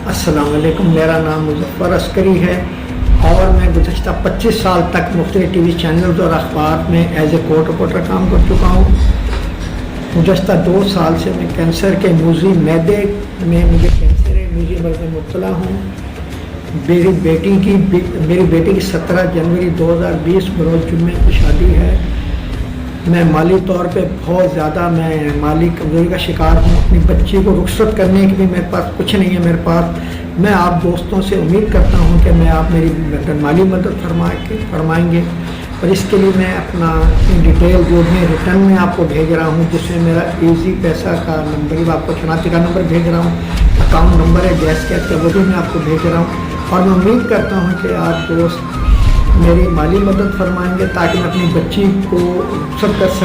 السلام علیکم، میرا نام مظفر عسکری ہے اور میں گزشتہ 25 سال تک مختلف ٹی وی چینلز اور اخبار میں ایز اے کورٹ رپورٹر کام کر چکا ہوں۔ گزشتہ 2 سال سے میں کینسر کے موذی معدے میں مجھے کینسر ہے، موذی مرض میں مبتلا ہوں۔ میری بیٹی کی 17 جنوری 2020 بروز جمعے کی شادی ہے۔ میں مالی طور پہ بہت زیادہ مالی کمزوری کا شکار ہوں۔ اپنی بچی کو رخصت کرنے کے لیے میرے پاس کچھ نہیں ہے۔ میں آپ دوستوں سے امید کرتا ہوں کہ آپ میری مالی مدد فرمائیں گے، اور اس کے لیے میں اپنا ڈیٹیل جو میں ریٹرن میں آپ کو بھیج رہا ہوں، جس میں میرا ایزی پیسہ کا نمبر، آپ کو شناختی کا نمبر بھیج رہا ہوں، اکاؤنٹ نمبر ہے گیس کا وہ بھی میں آپ کو بھیج رہا ہوں، اور میں امید کرتا ہوں کہ آپ دوست میری مالی مدد فرمائیں گے تاکہ میں اپنی بچی کو رخصت کر سکوں۔